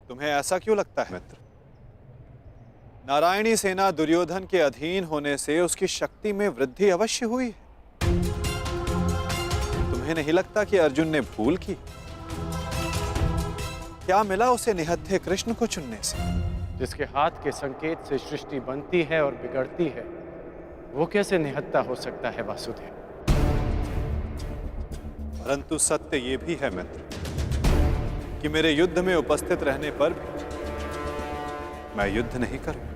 तुम्हें ऐसा क्यों लगता है मित्र? नारायणी सेना दुर्योधन के अधीन होने से उसकी शक्ति में वृद्धि अवश्य हुई है। तुम्हें नहीं लगता कि अर्जुन ने भूल की? क्या मिला उसे निहत्थे कृष्ण को चुनने से? जिसके हाथ के संकेत से सृष्टि बनती है और बिगड़ती है, वो कैसे निहत्था हो सकता है वासुदेव? परंतु सत्य ये भी है मित्र कि मेरे युद्ध में उपस्थित रहने पर भी मैं युद्ध नहीं करूं,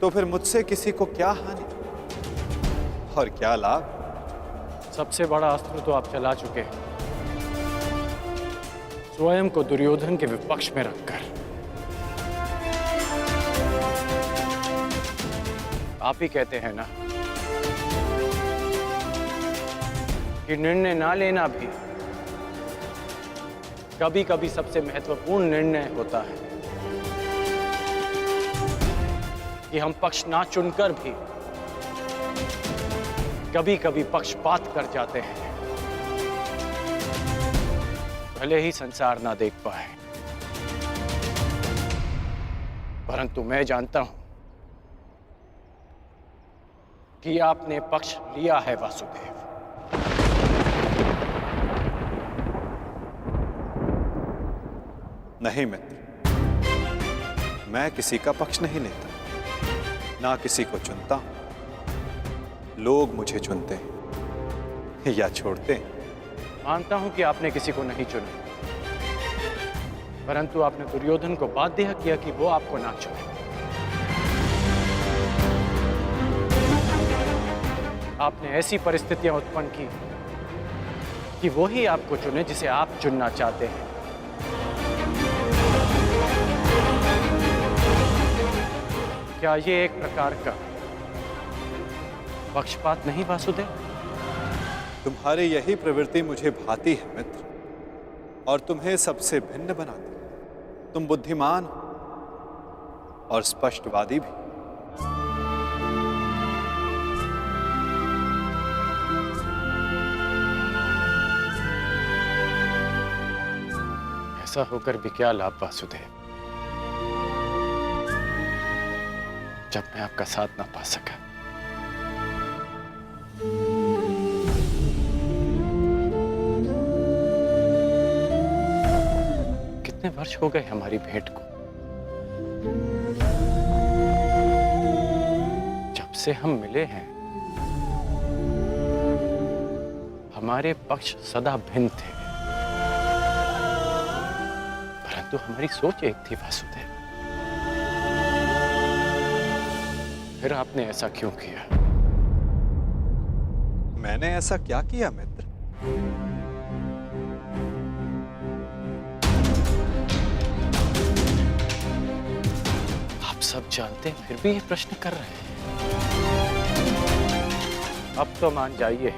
तो फिर मुझसे किसी को क्या हानि और क्या लाभ? सबसे बड़ा अस्त्र तो आप चला चुके हैं, स्वयं को दुर्योधन के विपक्ष में रखकर। आप ही कहते हैं ना कि निर्णय ना लेना भी कभी कभी सबसे महत्वपूर्ण निर्णय होता है, कि हम पक्ष ना चुनकर भी कभी कभी पक्षपात कर जाते हैं, भले ही संसार ना देख पाए। परंतु मैं जानता हूं कि आपने पक्ष लिया है वासुदेव। नहीं मित्र, मैं किसी का पक्ष नहीं लेता, ना किसी को चुनता हूं। लोग मुझे चुनते हैं या छोड़ते हैं। मानता हूं कि आपने किसी को नहीं चुना, परंतु आपने दुर्योधन को बाध्य किया कि वो आपको ना चुने। आपने ऐसी परिस्थितियां उत्पन्न की कि वो ही आपको चुने जिसे आप चुनना चाहते हैं। क्या ये एक प्रकार का पक्षपात नहीं वासुदेव? तुम्हारी यही प्रवृत्ति मुझे भाती है मित्र, और तुम्हें सबसे भिन्न बनाती। तुम बुद्धिमान हो और स्पष्टवादी भी। ऐसा होकर भी क्या लाभ वासुदेव, जब मैं आपका साथ ना पा सका। कितने वर्ष हो गए हमारी भेंट को? जब से हम मिले हैं हमारे पक्ष सदा भिन्न थे, परंतु हमारी सोच एक थी वासुदेव। फिर आपने ऐसा क्यों किया? मैंने ऐसा क्या किया मित्र? आप सब जानते हैं फिर भी ये प्रश्न कर रहे हैं। अब तो मान जाइए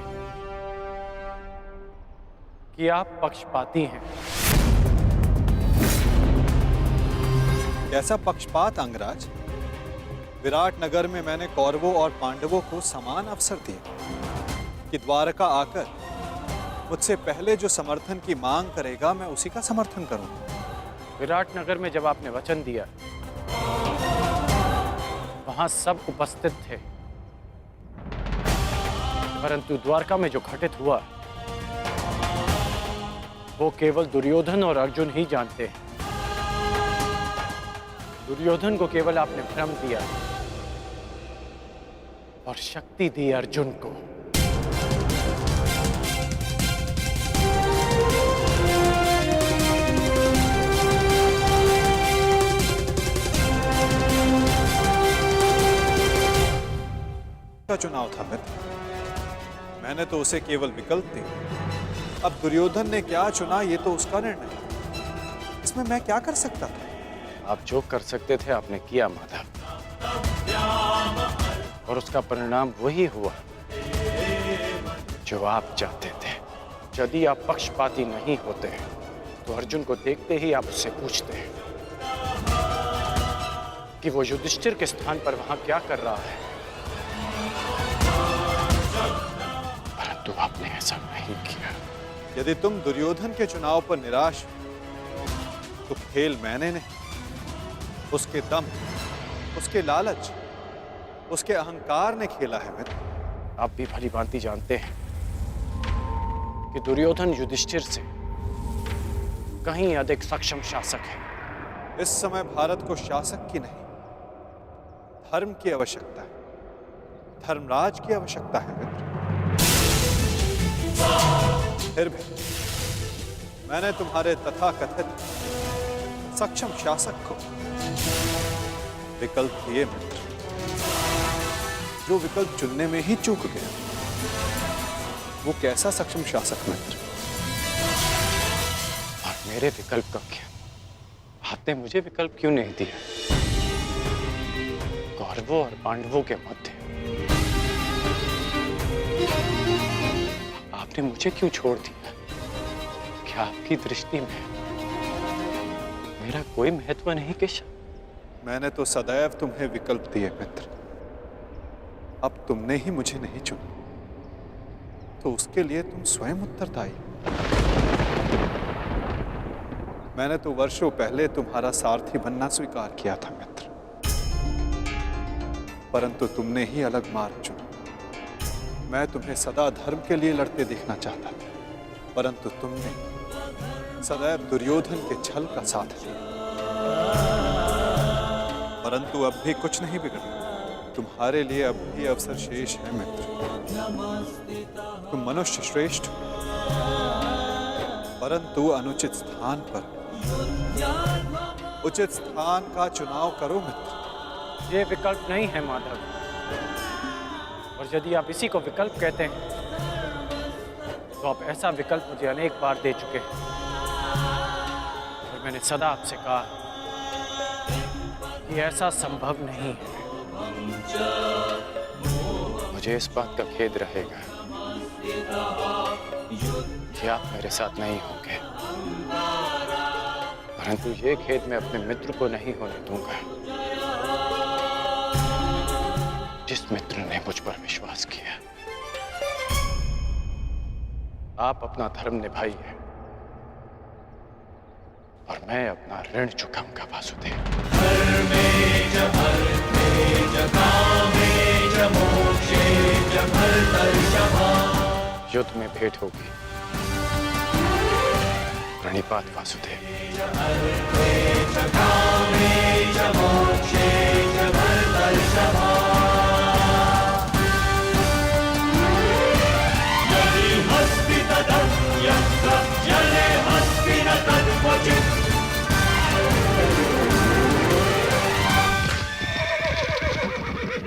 कि आप पक्षपाती हैं। कैसा पक्षपात अंगराज? विराट नगर में मैंने कौरवों और पांडवों को समान अवसर दिया कि द्वारका आकर मुझसे पहले जो समर्थन की मांग करेगा मैं उसी का समर्थन करूंगा। विराट नगर में जब आपने वचन दिया, वहां सब उपस्थित थे, परंतु द्वारका में जो घटित हुआ वो केवल दुर्योधन और अर्जुन ही जानते हैं। दुर्योधन को केवल आपने भ्रम दिया और शक्ति दी अर्जुन को। का चुनाव था मित्र, मैंने तो उसे केवल विकल्प दिया। अब दुर्योधन ने क्या चुना ये तो उसका निर्णय है, इसमें मैं क्या कर सकता था? आप जो कर सकते थे आपने किया माधव, और उसका परिणाम वही हुआ जो आप चाहते थे। यदि आप पक्षपाती नहीं होते तो अर्जुन को देखते ही आप उससे पूछते कि वो युधिष्ठिर के स्थान पर वहां क्या कर रहा है, परंतु आपने ऐसा नहीं किया। यदि तुम दुर्योधन के चुनाव पर निराश हो तो खेल मैंने नहीं उसके दम, उसके लालच, उसके अहंकार ने खेला है मित्र। आप भी भली भांति जानते हैं कि दुर्योधन युधिष्ठिर से कहीं अधिक सक्षम शासक है। इस समय भारत को शासक की नहीं, धर्म की आवश्यकता है, धर्मराज की आवश्यकता है मित्र। फिर भी मैंने तुम्हारे तथाकथित सक्षम शासक को विकल्प दिए मित्र, जो विकल्प चुनने में ही चूक गया। वो कैसा सक्षम शासक मित्र? और मेरे विकल्प का क्या? आपने मुझे विकल्प क्यों नहीं दिया? कौरवों और पांडवों के मध्य आपने मुझे क्यों छोड़ दिया? क्या आपकी दृष्टि में मेरा कोई महत्व नहीं केशव? मैंने तो सदैव तुम्हें विकल्प दिए मित्र। अब तुमने ही मुझे नहीं चुना, तो उसके लिए तुम स्वयं उत्तरदायी। मैंने तो वर्षों पहले तुम्हारा सारथी बनना स्वीकार किया था मित्र, परंतु तुमने ही अलग मार्ग चुना। मैं तुम्हें सदा धर्म के लिए लड़ते देखना चाहता था, परंतु तुमने सदैव दुर्योधन के छल का साथ दिया। परंतु अब भी कुछ नहीं बिगड़ा। तुम्हारे लिए अब भी अवसर शेष है मित्र। तुम मनुष्य श्रेष्ठ हो, परंतु अनुचित स्थान पर उचित स्थान का चुनाव करो मित्र। ये विकल्प नहीं है माधव, और यदि आप इसी को विकल्प कहते हैं तो आप ऐसा विकल्प मुझे अनेक बार दे चुके हैं। और मैंने सदा आपसे कहा कि ऐसा संभव नहीं है। मुझे इस बात का खेद रहेगा कि आप मेरे साथ नहीं होंगे, परंतु ये खेद मैं अपने मित्र को नहीं होने दूंगा, जिस मित्र ने मुझ पर विश्वास किया। आप अपना धर्म निभाइए और मैं अपना ऋण चुकाऊंगा वासुदेव। युद्ध में भेंट होगी। प्रणिपात वासुदेव।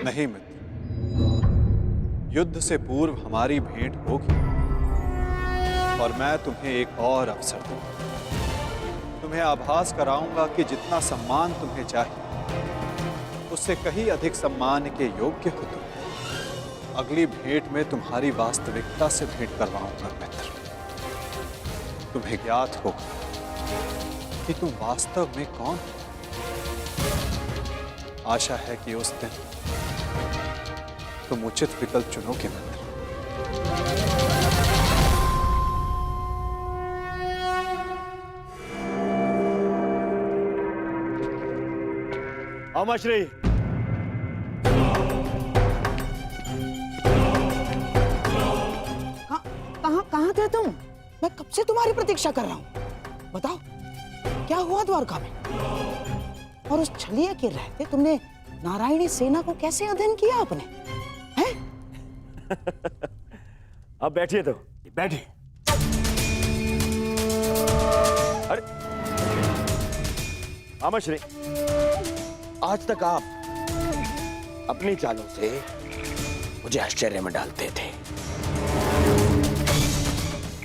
नहीं मित्र, युद्ध से पूर्व हमारी भेंट होगी और मैं तुम्हें एक और अवसर दूंगा। तुम्हें आभास कराऊंगा कि जितना सम्मान तुम्हें चाहिए उससे कहीं अधिक सम्मान के योग्य हो तुम। अगली भेंट में तुम्हारी वास्तविकता से भेंट करवाऊंगा मित्र। तुम्हें ज्ञात होगा कि तुम वास्तव में कौन हो। आशा है कि उस दिन तुम उचित विकल्प चुनोगे मित्र। अमाश्री, कहाँ थे तुम? मैं कब से तुम्हारी प्रतीक्षा कर रहा हूँ। बताओ क्या हुआ द्वारका में? और उस छलिया के रहते तुमने नारायणी सेना को कैसे अध्ययन किया आपने? हैं? अब बैठिए तो बैठिए। अरे अमाश्री, आज तक आप अपनी चालों से मुझे आश्चर्य में डालते थे,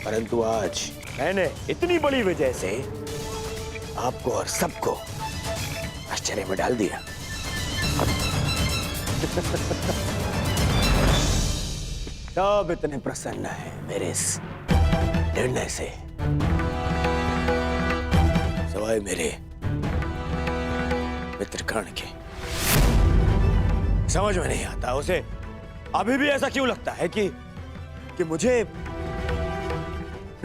परंतु आज मैंने इतनी बड़ी वजह से आपको और सबको आश्चर्य में डाल दिया। सब इतने प्रसन्न है मेरे इस निर्णय से, सवाए मेरे मित्र कर्ण के। समझ में नहीं आता उसे अभी भी ऐसा क्यों लगता है कि मुझे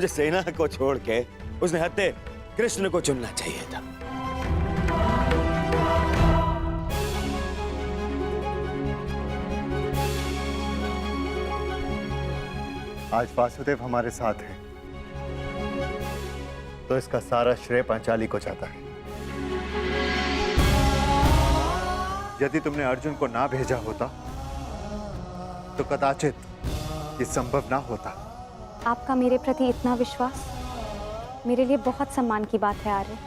सेना को छोड़ के उसने हत्या कृष्ण को चुनना चाहिए था। आज वासुदेव हमारे साथ हैं, तो इसका सारा श्रेय पांचाली को जाता है। यदि तुमने अर्जुन को ना भेजा होता तो कदाचित ये संभव ना होता। आपका मेरे प्रति इतना विश्वास मेरे लिए बहुत सम्मान की बात है आर्य।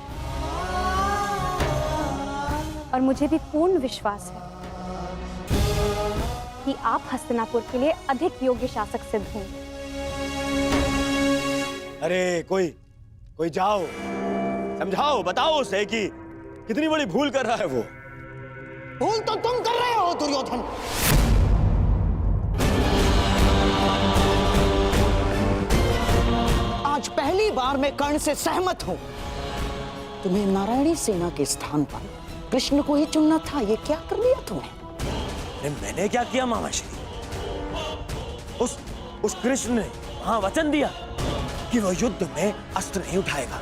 और मुझे भी पूर्ण विश्वास है कि आप हस्तिनापुर के लिए अधिक योग्य शासक सिद्ध होंगे। अरे कोई जाओ, समझाओ, बताओ उसे कि कितनी बड़ी भूल कर रहा है वो। भूल तो तुम कर रहे हो दुर्योधन। आज पहली बार मैं कर्ण से सहमत हूं। तुम्हें नारायणी सेना के स्थान पर कृष्ण को ही चुनना था। ये क्या कर लिया तुमने? अरे मैंने क्या किया मामाश्री? उस कृष्ण ने वहां वचन दिया कि वो युद्ध में अस्त्र नहीं उठाएगा,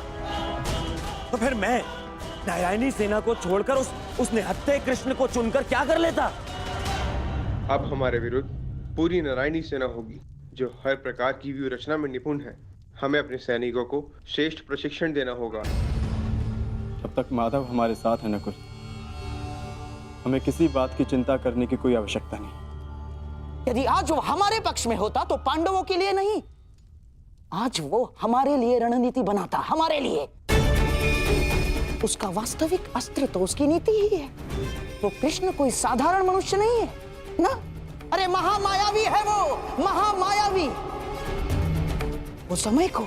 तो फिर मैं नारायणी सेना को छोड़कर उस निहत्थे कृष्ण को चुनकर क्या कर लेता? अब हमारे विरुद्ध पूरी नारायणी सेना होगी जो हर प्रकार की व्यूह रचना में निपुण है। हमें अपने सैनिकों को श्रेष्ठ प्रशिक्षण देना होगा। जब तक माधव हमारे साथ है नकुल, हमें किसी बात की चिंता करने की कोई आवश्यकता नहीं। यदि आज वो हमारे पक्ष में होता तो पांडवों के लिए नहीं, आज वो हमारे लिए रणनीति बनाता, हमारे लिए। उसका वास्तविक अस्त्र तो उसकी नीति ही है। वो कृष्ण कोई साधारण मनुष्य नहीं है ना। अरे महामायावी है वो, महामायावी। वो समय को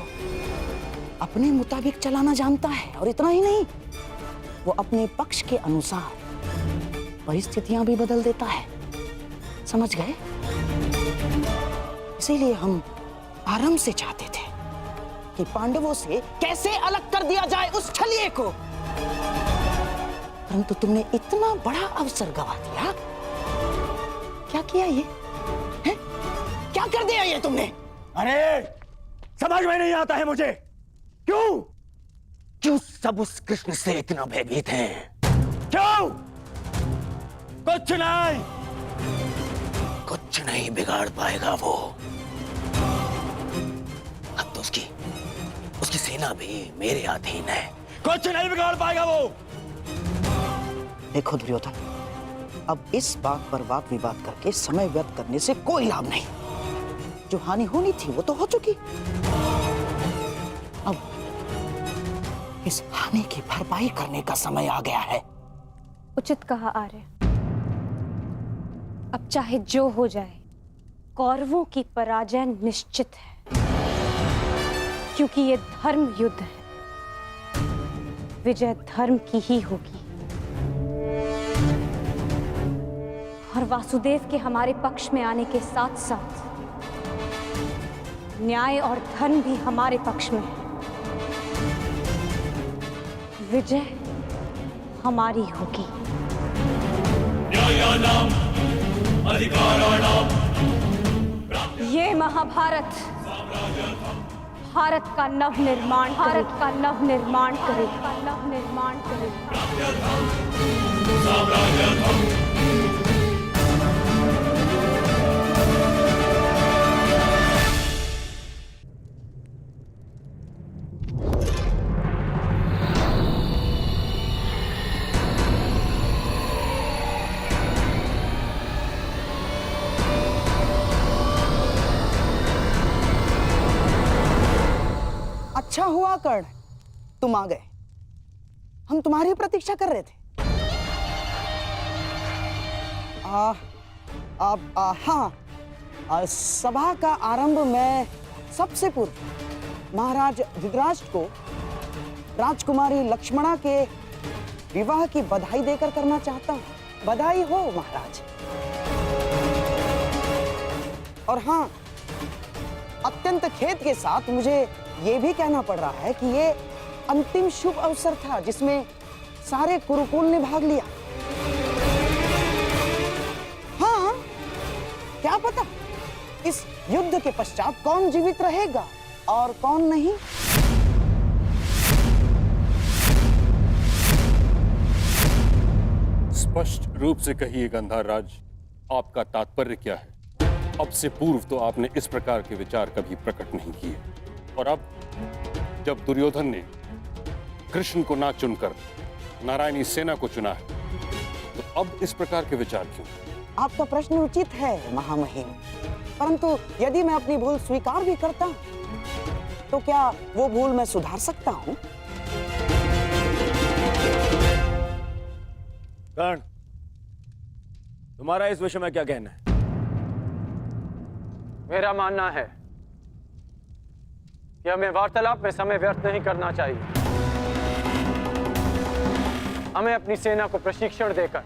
अपने मुताबिक चलाना जानता है, और इतना ही नहीं, वो अपने पक्ष के अनुसार परिस्थितियां भी बदल देता है। समझ गए? इसीलिए हम आरंभ से चाहते थे कि पांडवों से कैसे अलग कर दिया जाए उस छलिए को, परंतु तुमने इतना बड़ा अवसर गवा दिया। क्या किया ये है? क्या कर दिया ये तुमने? अरे समझ में नहीं आता है मुझे, क्यों सब उस कृष्ण से इतना भयभीत हैं? क्यों? कुछ नहीं बिगाड़ पाएगा वो। अब तो उसकी सेना भी मेरे अधीन है। कुछ नहीं बिगाड़ पाएगा वो। देखो दुर्योधन, अब इस बात पर वाद विवाद करके समय व्यर्थ करने से कोई लाभ नहीं। जो हानि होनी थी वो तो हो चुकी। अब इस हानि की भरपाई करने का समय आ गया है। उचित कहा आर्य। अब चाहे जो हो जाए, कौरवों की पराजय निश्चित है, क्योंकि ये धर्म युद्ध है। विजय धर्म की ही होगी, और वासुदेव के हमारे पक्ष में आने के साथ साथ न्याय और धर्म भी हमारे पक्ष में है। विजय हमारी होगी। ये महाभारत भारत का नवनिर्माण करेगा। अच्छा हुआ कर्ण, तुम आ गए। हम तुम्हारी प्रतीक्षा कर रहे थे। सभा का आरंभ मैं सबसे पूर्व महाराज धृतराष्ट्र को राजकुमारी लक्ष्मणा के विवाह की बधाई देकर करना चाहता हूँ। बधाई हो महाराज। और हाँ, अत्यंत खेद के साथ मुझे ये भी कहना पड़ रहा है कि ये अंतिम शुभ अवसर था जिसमें सारे कुरुकुल ने भाग लिया। हाँ, क्या पता इस युद्ध के पश्चात कौन जीवित रहेगा और कौन नहीं। स्पष्ट रूप से कहिए गंधार राज, आपका तात्पर्य क्या है? अब से पूर्व तो आपने इस प्रकार के विचार कभी प्रकट नहीं किए, और अब जब दुर्योधन ने कृष्ण को ना चुनकर नारायणी सेना को चुना है, तो अब इस प्रकार के विचार क्यों? आपका प्रश्न उचित है महामहिम, परंतु यदि मैं अपनी भूल स्वीकार भी करता हूं, तो क्या वो भूल मैं सुधार सकता हूं? कर्ण, तुम्हारा इस विषय में क्या कहना है? मेरा मानना है कि हमें वार्तालाप में समय व्यर्थ नहीं करना चाहिए। हमें अपनी सेना को प्रशिक्षण देकर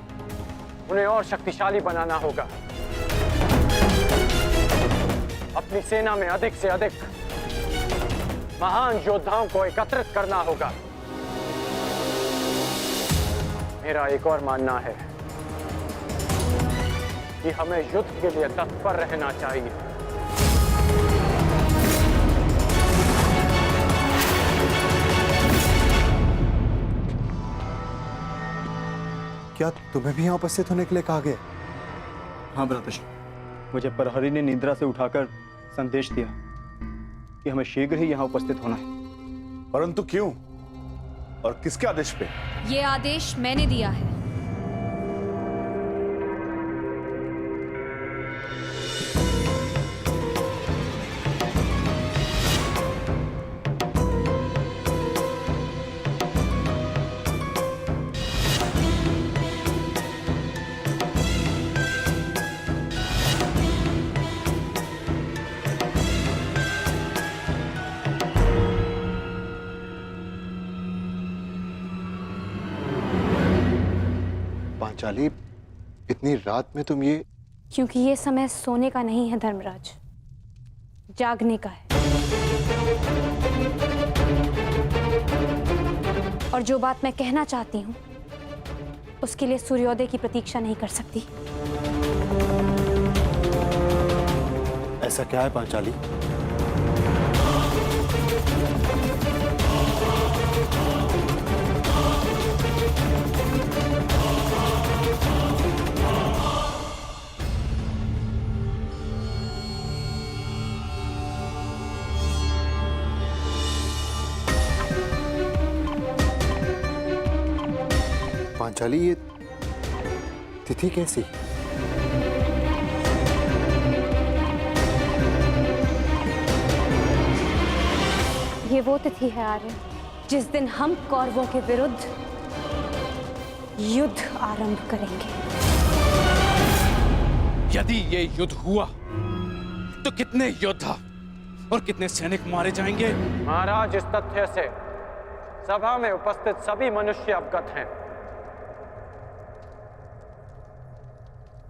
उन्हें और शक्तिशाली बनाना होगा। अपनी सेना में अधिक से अधिक महान योद्धाओं को एकत्रित करना होगा। मेरा एक और मानना है कि हमें युद्ध के लिए तत्पर रहना चाहिए। क्या तुम्हें भी यहाँ उपस्थित होने के लिए कहा गया? हाँ भ्राताश्री, मुझे प्रहरी ने निद्रा से उठाकर संदेश दिया कि हमें शीघ्र ही यहाँ उपस्थित होना है। परंतु क्यों और किसके आदेश पे? ये आदेश मैंने दिया है। पांचाली, इतनी रात में तुम ये? क्योंकि ये समय सोने का नहीं है धर्मराज, जागने का है। और जो बात मैं कहना चाहती हूं, उसके लिए सूर्योदय की प्रतीक्षा नहीं कर सकती। ऐसा क्या है पांचाली? पांचाली, ये तिथि कैसी? ये वो तिथि है आर्य, जिस दिन हम कौरवों के विरुद्ध युद्ध आरंभ करेंगे। यदि ये युद्ध हुआ तो कितने योद्धा और कितने सैनिक मारे जाएंगे? महाराज, इस तथ्य से सभा में उपस्थित सभी मनुष्य अवगत हैं।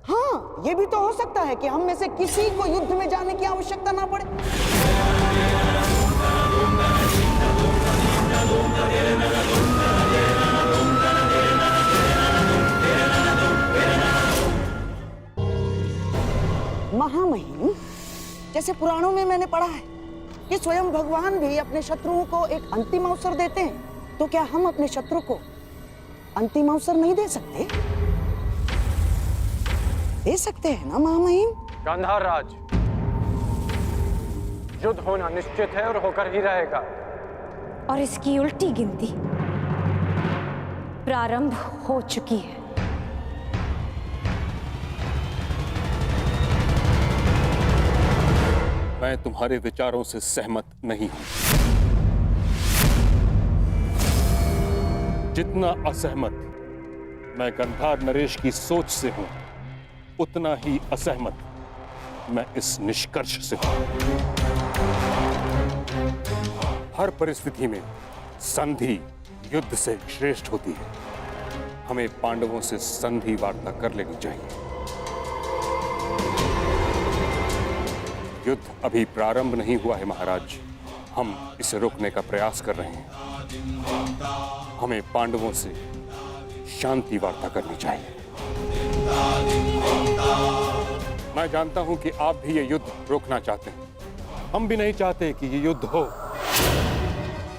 हाँ, ये भी तो हो सकता है कि हम में से किसी को युद्ध में जाने की आवश्यकता ना पड़े। महामहिम, जैसे पुराणों में मैंने पढ़ा है कि स्वयं भगवान भी अपने शत्रुओं को एक अंतिम अवसर देते हैं, तो क्या हम अपने शत्रु को अंतिम अवसर नहीं दे सकते? दे सकते हैं ना महामहिम? गांधार राज, युद्ध होना निश्चित है और होकर ही रहेगा। और इसकी उल्टी गिनती प्रारंभ हो चुकी है। मैं तुम्हारे विचारों से सहमत नहीं हूं। जितना असहमत मैं गंधार नरेश की सोच से हूं, उतना ही असहमत मैं इस निष्कर्ष से हूं। हर परिस्थिति में संधि युद्ध से श्रेष्ठ होती है। हमें पांडवों से संधि वार्ता कर लेनी चाहिए। युद्ध अभी प्रारंभ नहीं हुआ है महाराज, हम इसे रोकने का प्रयास कर रहे हैं। हमें पांडवों से शांति वार्ता करनी चाहिए। मैं जानता हूं कि आप भी ये युद्ध रोकना चाहते हैं, हम भी नहीं चाहते कि ये युद्ध हो।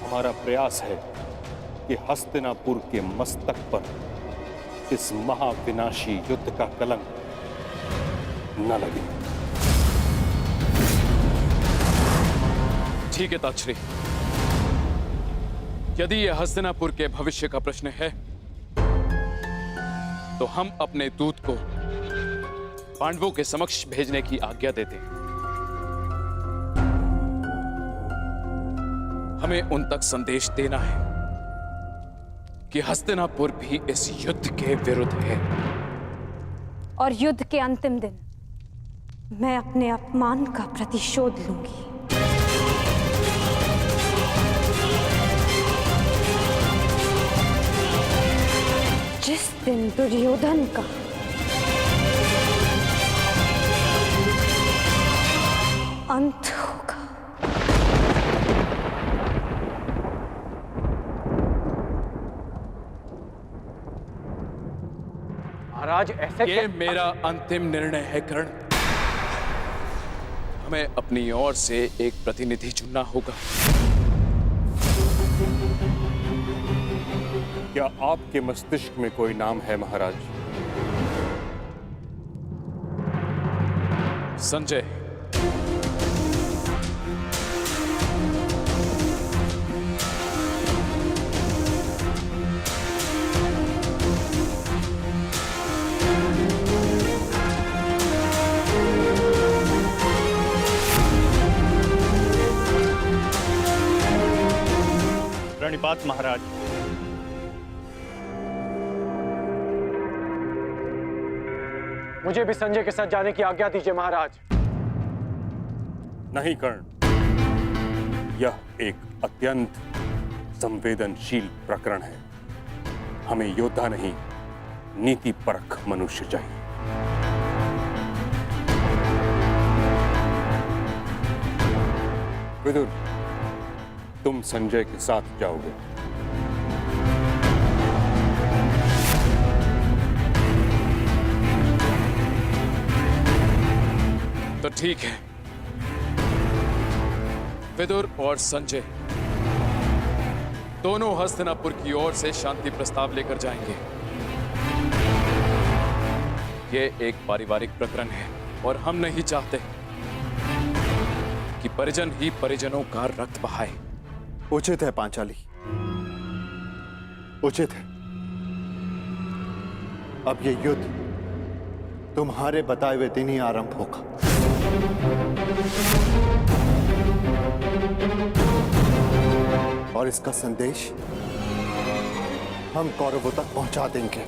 हमारा प्रयास है कि हस्तिनापुर के मस्तक पर इस महाविनाशी युद्ध का कलंक न लगे। ठीक है ताक्षरी, यदि यह हस्तिनापुर के भविष्य का प्रश्न है तो हम अपने दूत को पांडवों के समक्ष भेजने की आज्ञा देते हैं। हमें उन तक संदेश देना है कि हस्तिनापुर भी इस युद्ध के विरुद्ध है। और युद्ध के अंतिम दिन मैं अपने अपमान का प्रतिशोध लूंगी। जिस दिन दुर्योधन का अंत होगा। महाराज ऐसे ये मेरा अंतिम निर्णय है कर्ण। हमें अपनी ओर से एक प्रतिनिधि चुनना होगा। क्या आपके मस्तिष्क में कोई नाम है महाराज? संजय। प्रणिपात महाराज। मुझे भी संजय के साथ जाने की आज्ञा दीजिए महाराज। नहीं कर्ण, यह एक अत्यंत संवेदनशील प्रकरण है। हमें योद्धा नहीं, नीति परख मनुष्य चाहिए। विदुर, तुम संजय के साथ जाओगे। तो ठीक है, विदुर और संजय दोनों हस्तिनापुर की ओर से शांति प्रस्ताव लेकर जाएंगे। यह एक पारिवारिक प्रकरण है और हम नहीं चाहते कि परिजन ही परिजनों का रक्त बहाए। उचित है पांचाली, उचित है। अब ये युद्ध तुम्हारे बताए हुए दिन ही आरंभ होगा। और इसका संदेश हम कौरवों तक पहुंचा देंगे।